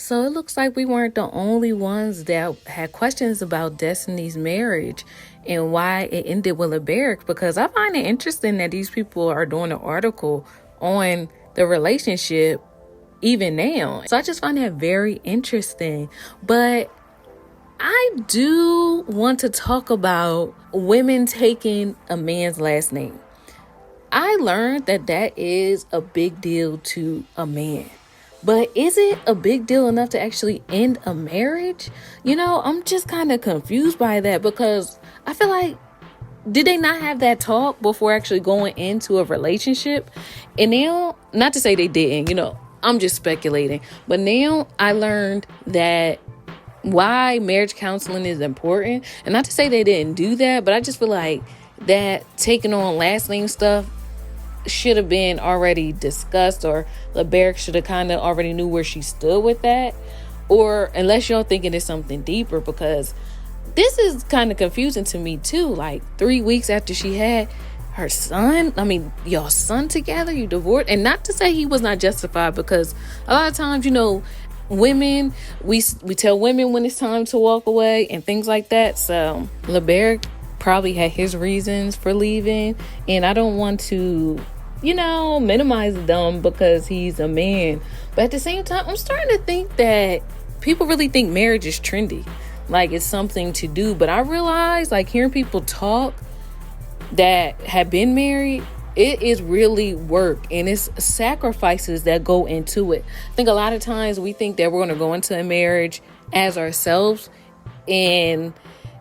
So it looks like we weren't the only ones that had questions about Destiny's marriage and why it ended with a barrack, because I find it interesting that these people are doing an article on the relationship even now. So I just find that very interesting. But I do want to talk about women taking a man's last name. I learned that that is a big deal to a man. But is it a big deal enough to actually end a marriage? I'm just kind of confused by that, because I feel like, did they not have that talk before actually going into a relationship? And now, not to say they didn't, I'm just speculating. But now I learned that why marriage counseling is important. And not to say they didn't do that, but I just feel like that taking on last name stuff should have been already discussed, or LeBerick should have kind of already knew where she stood with that. Or unless y'all thinking it's something deeper, because this is kind of confusing to me too. Like 3 weeks after she had her son, y'all son together, you divorced. And not to say he was not justified, because a lot of times, women, we tell women when it's time to walk away and things like that. So LeBerick probably had his reasons for leaving, and I don't want to minimize them because he's a man. But at the same time, I'm starting to think that people really think marriage is trendy, like it's something to do. But I realize, like, hearing people talk that have been married, it is really work, and it's sacrifices that go into it. I think a lot of times we think that we're going to go into a marriage as ourselves, and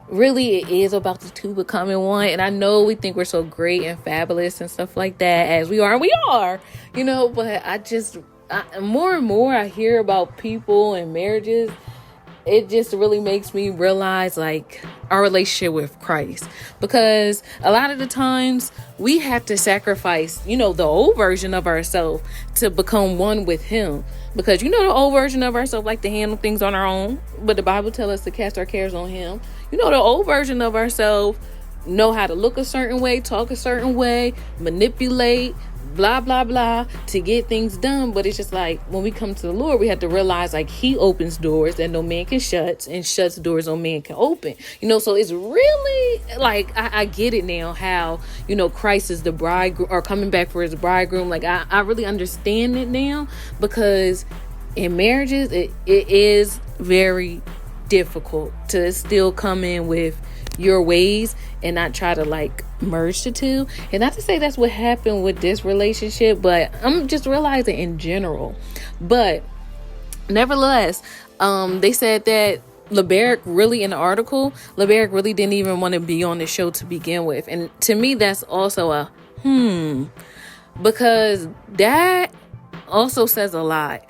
really it is about the two becoming one. And I know we think we're so great and fabulous and stuff like that, as we are, and we are, but more and more I hear about people and marriages, it just really makes me realize, like, our relationship with Christ. Because a lot of the times we have to sacrifice, the old version of ourselves to become one with him. Because the old version of ourselves like to handle things on our own, but the Bible tells us to cast our cares on him. The old version of ourselves know how to look a certain way, talk a certain way, manipulate, blah, blah, blah, to get things done. But it's just like, when we come to the Lord, we have to realize, like, he opens doors that no man can shut, and shuts doors no man can open. So it's really like, I get it now, how, Christ is the bridegroom, or coming back for his bridegroom. Like, I really understand it now, because in marriages, it is very difficult to still come in with your ways and not try to, like, merge the two. And not to say that's what happened with this relationship, but I'm just realizing in general. But nevertheless, they said that LeBerick really, in the article, LeBerick really didn't even want to be on the show to begin with. And to me, that's also a because that also says a lot.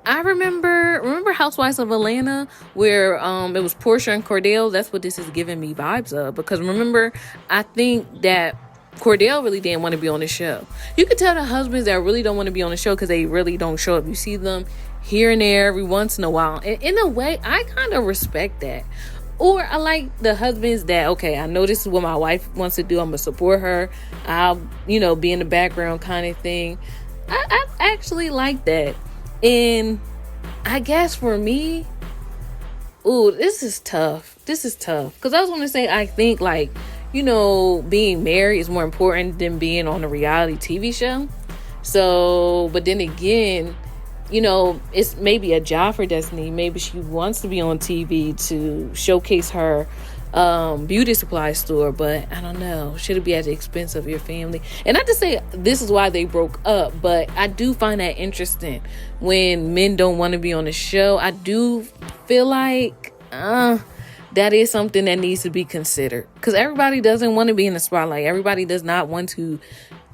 I remember Housewives of Atlanta, where it was Portia and Cordell. That's what this is giving me vibes of. Because remember, I think that Cordell really didn't want to be on the show. You could tell the husbands that really don't want to be on the show because they really don't show up. You see them here and there every once in a while. And in a way, I kind of respect that. Or I like the husbands that, okay, I know this is what my wife wants to do. I'm going to support her. I'll, be in the background kind of thing. I actually like that. And I guess for me, this is tough. Because I was going to say, I think, like, being married is more important than being on a reality TV show. So, but then again, it's maybe a job for Destiny. Maybe she wants to be on TV to showcase her beauty supply store, but I don't know, should it be at the expense of your family? And not to say this is why they broke up, but I do find that interesting when men don't want to be on the show. I do feel like that is something that needs to be considered, because everybody doesn't want to be in the spotlight. Everybody does not want to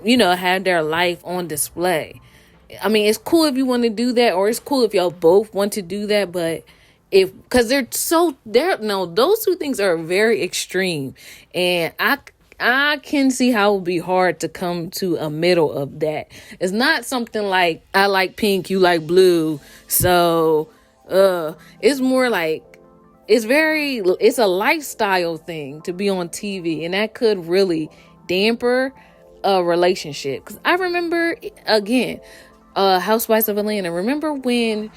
have their life on display. It's cool if you want to do that, or it's cool if y'all both want to do that, but because those two things are very extreme, and I can see how it would be hard to come to a middle of that. It's not something like, I like pink, you like blue, so it's more like, it's a lifestyle thing to be on TV, and that could really damper a relationship. Because I remember, again, Housewives of Atlanta, remember when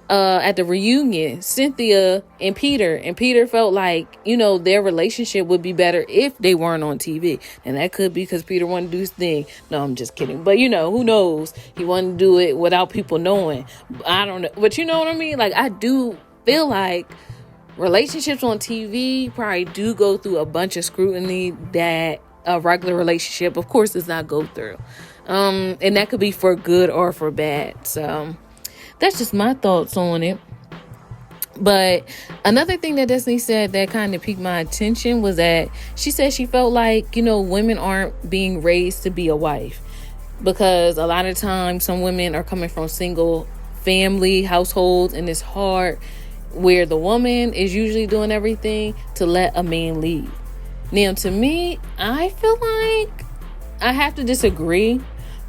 at the reunion, Cynthia and Peter felt like, their relationship would be better if they weren't on TV. And that could be because Peter wanted to do his thing. No, I'm just kidding. But, who knows? He wanted to do it without people knowing. I don't know. But you know what I mean? Like, I do feel like relationships on TV probably do go through a bunch of scrutiny that a regular relationship, of course, does not go through. And that could be for good or for bad. So that's just my thoughts on it. But another thing that Destiny said that kind of piqued my attention was that she said she felt like, women aren't being raised to be a wife. Because a lot of times some women are coming from single family households, and it's hard, where the woman is usually doing everything to let a man lead. Now, to me, I feel like I have to disagree,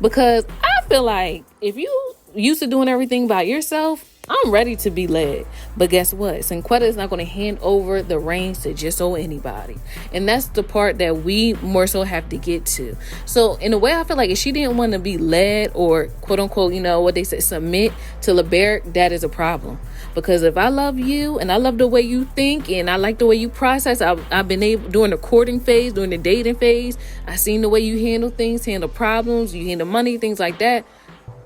because I feel like if you used to doing everything by yourself, I'm ready to be led. But guess what? Synquette is not going to hand over the reins to just anybody. And that's the part that we more so have to get to. So in a way, I feel like if she didn't want to be led or quote unquote, what they say, submit to LeBeric, that is a problem. Because if I love you and I love the way you think and I like the way you process, I've been able, during the courting phase, during the dating phase, I seen the way you handle things, handle problems, you handle money, things like that.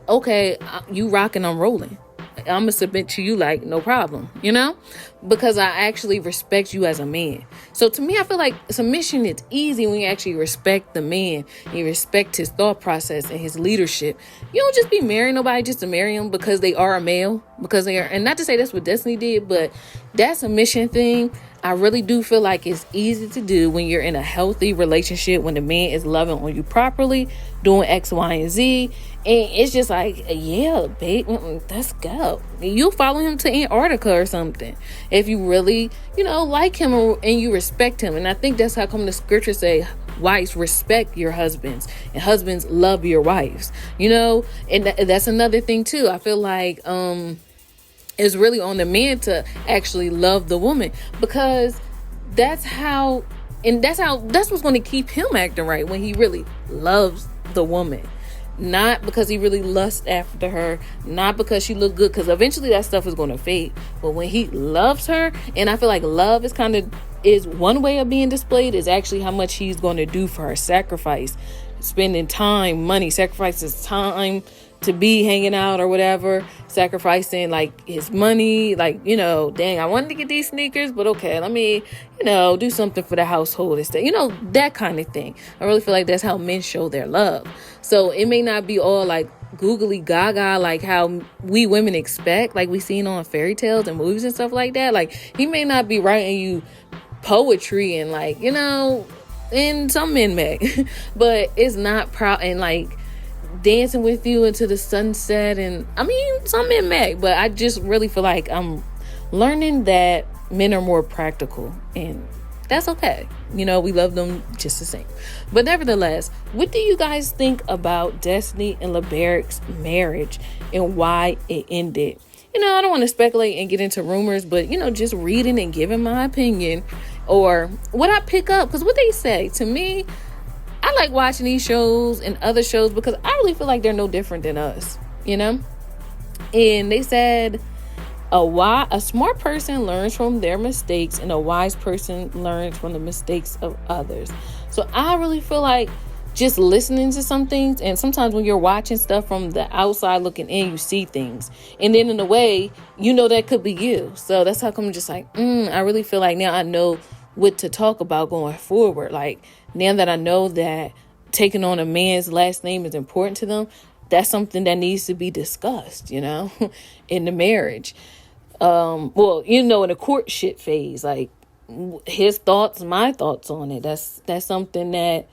Okay, you rocking, I'm rolling. I'm gonna submit to you like no problem, because I actually respect you as a man. So to me, I feel like submission is easy when you actually respect the man, you respect his thought process and his leadership. You don't just be marrying nobody just to marry them because they are a male, because they are. And not to say that's what Destiny did, but that submission thing, I really do feel like it's easy to do when you're in a healthy relationship, when the man is loving on you properly, doing X, Y, and Z. And it's just like, yeah, babe, let's go. You'll follow him to Antarctica or something if you really, like him and you respect him. And I think that's how come the scriptures say, wives, respect your husbands, and husbands, love your wives. And that's another thing too. I feel like it's really on the man to actually love the woman, because that's what's going to keep him acting right, when he really loves the woman. Not because he really lusts after her, not because she look good, because eventually that stuff is going to fade. But when he loves her, and I feel like love is one way of being displayed, is actually how much he's going to do for her. Sacrifice, spending time, money, sacrifices time to be hanging out or whatever, sacrificing like his money, like, dang, I wanted to get these sneakers, but okay, let me, do something for the household instead, that kind of thing. I really feel like that's how men show their love. So it may not be all like googly gaga, like how we women expect, like we seen on fairy tales and movies and stuff like that. Like, he may not be writing you poetry and like, and some men may, but it's not proud and like dancing with you into the sunset. And I mean, some men may, but I just really feel like I'm learning that men are more practical, and that's okay. We love them just the same. But nevertheless, what do you guys think about Destiny and LeBeric's marriage and why it ended? I don't want to speculate and get into rumors, but just reading and giving my opinion or what I pick up, because what they say to me, I like watching these shows and other shows because I really feel like they're no different than us, And they said a smart person learns from their mistakes, and a wise person learns from the mistakes of others. So I really feel like just listening to some things, and sometimes when you're watching stuff from the outside looking in, you see things, and then in a way, that could be you. So that's how come I'm just like, I really feel like now I know what to talk about going forward. Like, now that I know that taking on a man's last name is important to them, that's something that needs to be discussed, in the marriage. In the courtship phase, like his thoughts, my thoughts on it. That's something that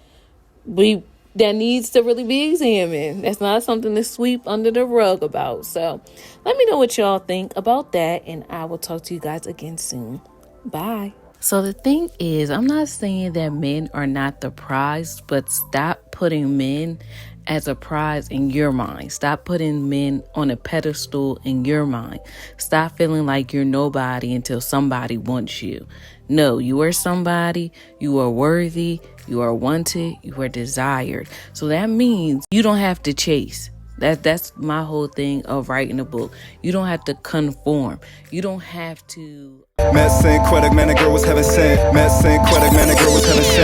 needs to really be examined. That's not something to sweep under the rug about. So let me know what y'all think about that, and I will talk to you guys again soon. Bye. So the thing is, I'm not saying that men are not the prize, but stop putting men as a prize in your mind. Stop putting men on a pedestal in your mind. Stop feeling like you're nobody until somebody wants you. No, you are somebody. You are worthy. You are wanted. You are desired. So that means you don't have to chase. That's my whole thing of writing a book. You don't have to conform. You don't have to. Met Synquette, man, the girl was heaven sent. Met Synquette, man, the girl was heaven sent.